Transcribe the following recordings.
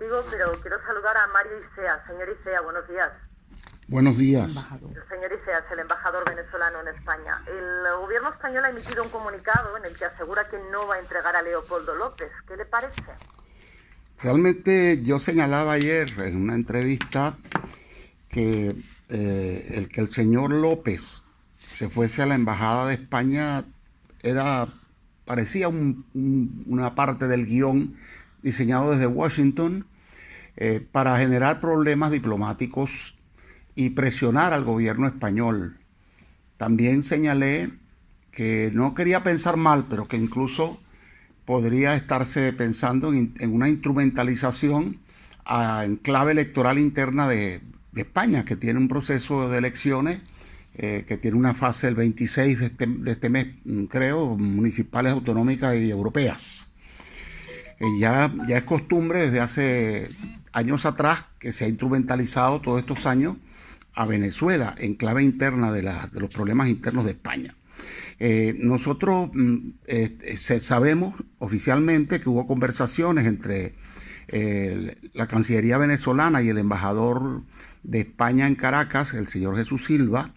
contigo, pero quiero saludar a Mario Isea. Señor Isea, buenos días. Buenos días. El señor Isea es el embajador venezolano en España. El gobierno español ha emitido un comunicado en el que asegura que no va a entregar a Leopoldo López. ¿Qué le parece? Realmente yo señalaba ayer en una entrevista que el que el señor López se fuese a la embajada de España parecía una parte del guión diseñado desde Washington para generar problemas diplomáticos y presionar al gobierno español. También señalé que no quería pensar mal, pero que incluso podría estarse pensando en una instrumentalización en clave electoral interna de España, que tiene un proceso de elecciones que tiene una fase el 26 de este mes, creo, municipales, autonómicas y europeas. Ya es costumbre desde hace años atrás que se ha instrumentalizado todos estos años a Venezuela en clave interna de los problemas internos de España. Nosotros sabemos oficialmente que hubo conversaciones entre la Cancillería venezolana y el embajador de España en Caracas, el señor Jesús Silva,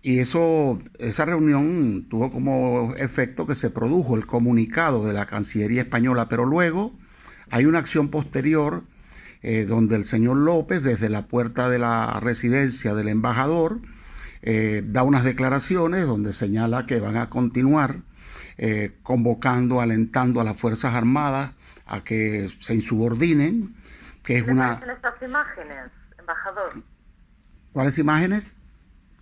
y esa reunión tuvo como efecto que se produjo el comunicado de la Cancillería española, pero luego hay una acción posterior donde el señor López, desde la puerta de la residencia del embajador, da unas declaraciones donde señala que van a continuar convocando, alentando a las Fuerzas Armadas a que se insubordinen, que es una... ¿Qué le parecen estas imágenes, embajador? ¿Cuáles imágenes?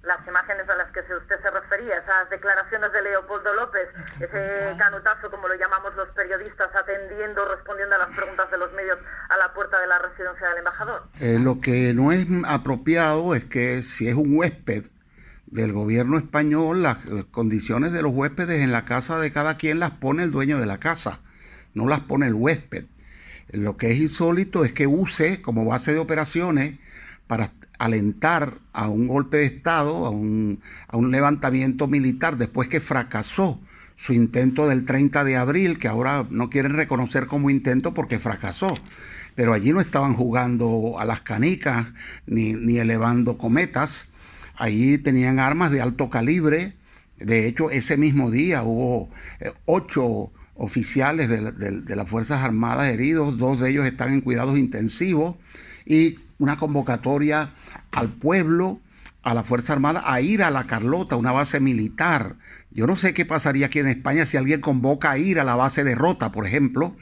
Las imágenes a las que usted se refería, esas declaraciones de Leopoldo López, ese canutazo, como lo llamamos los periodistas, respondiendo a las preguntas de los medios a la puerta de la residencia del embajador. Lo que no es apropiado es que si es un huésped del gobierno español, las condiciones de los huéspedes en la casa de cada quien las pone el dueño de la casa, no las pone el huésped. Lo que es insólito es que use como base de operaciones para alentar a un golpe de Estado, a un levantamiento militar, después que fracasó su intento del 30 de abril, que ahora no quieren reconocer como intento porque fracasó. Pero allí no estaban jugando a las canicas ni elevando cometas. Allí tenían armas de alto calibre. De hecho, ese mismo día hubo 8 oficiales de las Fuerzas Armadas heridos, 2 de ellos están en cuidados intensivos, y una convocatoria al pueblo, a la Fuerza Armada, a ir a La Carlota, una base militar. Yo no sé qué pasaría aquí en España si alguien convoca a ir a la base de Rota, por ejemplo,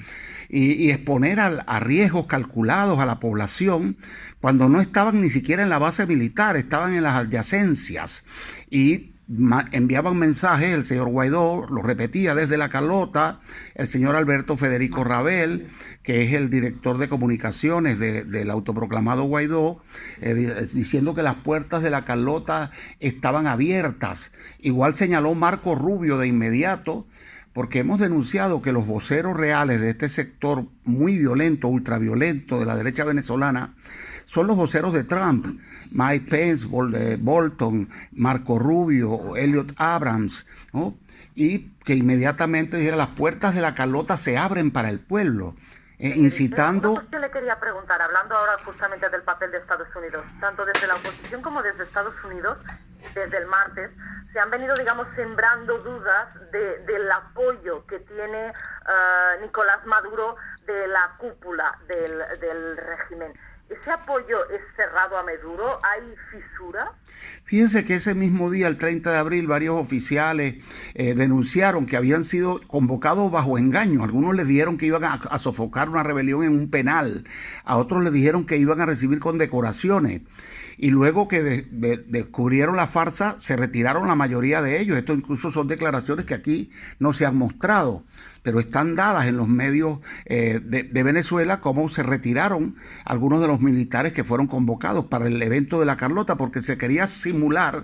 y exponer a riesgos calculados a la población cuando no estaban ni siquiera en la base militar, estaban en las adyacencias y enviaban mensajes. El señor Guaidó lo repetía desde La Carlota, el señor Alberto Federico Rabel, que es el director de comunicaciones del autoproclamado Guaidó, diciendo que las puertas de La Carlota estaban abiertas. Igual señaló Marco Rubio de inmediato, porque hemos denunciado que los voceros reales de este sector muy violento, ultraviolento de la derecha venezolana, son los voceros de Trump: Mike Pence, Bolton, Marco Rubio, Elliot Abrams, ¿no? Y que inmediatamente dijera: las puertas de La Carlota se abren para el pueblo, incitando... Yo le quería preguntar, hablando ahora justamente del papel de Estados Unidos, tanto desde la oposición como desde Estados Unidos, desde el martes, se han venido, digamos, sembrando dudas del apoyo que tiene Nicolás Maduro de la cúpula del régimen. ¿Ese apoyo es cerrado a Maduro? ¿Hay fisura? Fíjense que ese mismo día, el 30 de abril, varios oficiales denunciaron que habían sido convocados bajo engaño. Algunos les dijeron que iban a sofocar una rebelión en un penal, a otros les dijeron que iban a recibir condecoraciones. Y luego que descubrieron la farsa, se retiraron la mayoría de ellos. Esto incluso son declaraciones que aquí no se han mostrado, pero están dadas en los medios de Venezuela, cómo se retiraron algunos de los militares que fueron convocados para el evento de La Carlota, porque se quería simular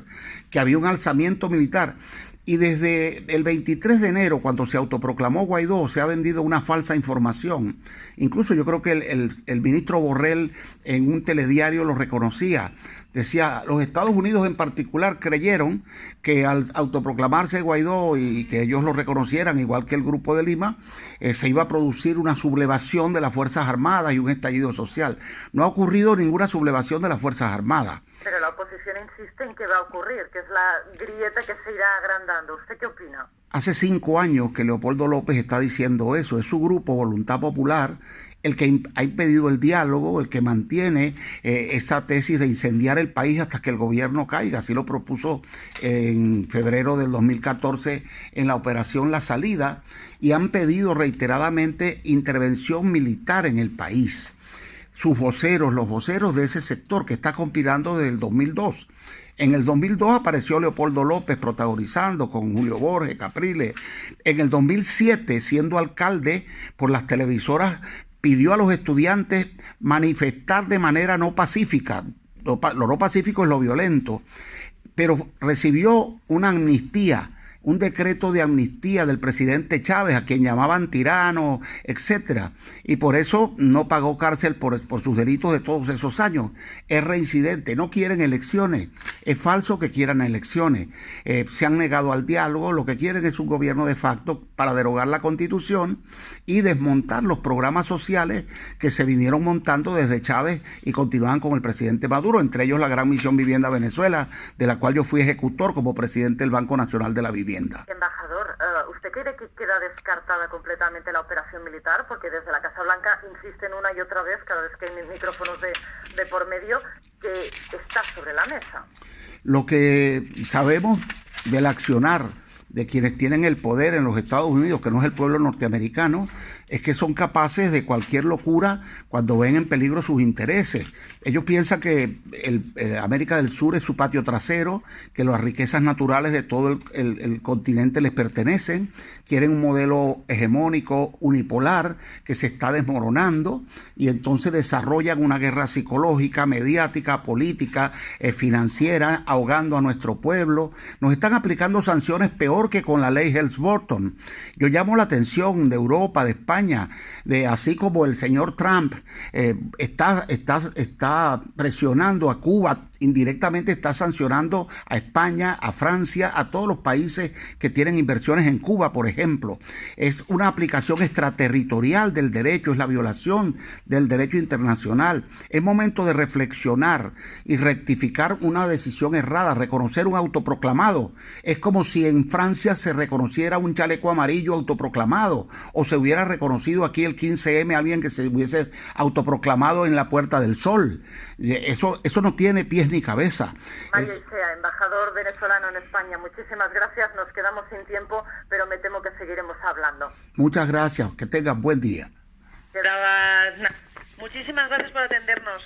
que había un alzamiento militar. Y desde el 23 de enero, cuando se autoproclamó Guaidó, se ha vendido una falsa información. Incluso yo creo que el ministro Borrell en un telediario lo reconocía. decía, los Estados Unidos en particular creyeron que al autoproclamarse Guaidó y que ellos lo reconocieran, igual que el Grupo de Lima, se iba a producir una sublevación de las Fuerzas Armadas y un estallido social. No ha ocurrido ninguna sublevación de las Fuerzas Armadas. Pero la oposición insiste en que va a ocurrir, que es la grieta que se irá agrandando. ¿Usted qué opina? Hace 5 años que Leopoldo López está diciendo eso. Es su grupo Voluntad Popular el que ha impedido el diálogo, el que mantiene esa tesis de incendiar el país hasta que el gobierno caiga. Así lo propuso en febrero del 2014 en la operación La Salida, y han pedido reiteradamente intervención militar en el país. Sus voceros, los voceros de ese sector que está conspirando desde el 2002. En el 2002 apareció Leopoldo López protagonizando con Julio Borges, Capriles. En el 2007, siendo alcalde, por las televisoras pidió a los estudiantes manifestar de manera no pacífica. Lo no pacífico es lo violento, pero recibió una amnistía, un decreto de amnistía del presidente Chávez, a quien llamaban tirano, etcétera, y por eso no pagó cárcel por sus delitos de todos esos años. Es reincidente. No quieren elecciones. Es falso que quieran elecciones. Se han negado al diálogo. Lo que quieren es un gobierno de facto para derogar la Constitución y desmontar los programas sociales que se vinieron montando desde Chávez y continúan con el presidente Maduro, entre ellos la Gran Misión Vivienda Venezuela, de la cual yo fui ejecutor como presidente del Banco Nacional de la Vivienda. Embajador, ¿usted cree que queda descartada completamente la operación militar? Porque desde la Casa Blanca insisten una y otra vez, cada vez que hay micrófonos de por medio, que está sobre la mesa. Lo que sabemos del accionar de quienes tienen el poder en los Estados Unidos, que no es el pueblo norteamericano, es que son capaces de cualquier locura cuando ven en peligro sus intereses. Ellos piensan que América del Sur es su patio trasero, que las riquezas naturales de todo el continente les pertenecen, quieren un modelo hegemónico unipolar que se está desmoronando, y entonces desarrollan una guerra psicológica, mediática, política, financiera, ahogando a nuestro pueblo. Nos están aplicando sanciones peor que con la ley Helms-Burton. Yo llamo la atención de Europa, de España, así como el señor Trump está presionando a Cuba, indirectamente está sancionando a España, a Francia, a todos los países que tienen inversiones en Cuba, por ejemplo. Es una aplicación extraterritorial del derecho, es la violación del derecho internacional. Es momento de reflexionar y rectificar una decisión errada, reconocer un autoproclamado. Es como si en Francia se reconociera un chaleco amarillo autoproclamado, o se hubiera reconocido aquí el 15M a alguien que se hubiese autoproclamado en la Puerta del Sol. Eso no tiene pies ni cabeza. Mario Isea, embajador venezolano en España, muchísimas gracias. Nos quedamos sin tiempo, pero me temo que seguiremos hablando. Muchas gracias, que tengan buen día. Muchísimas gracias por atendernos.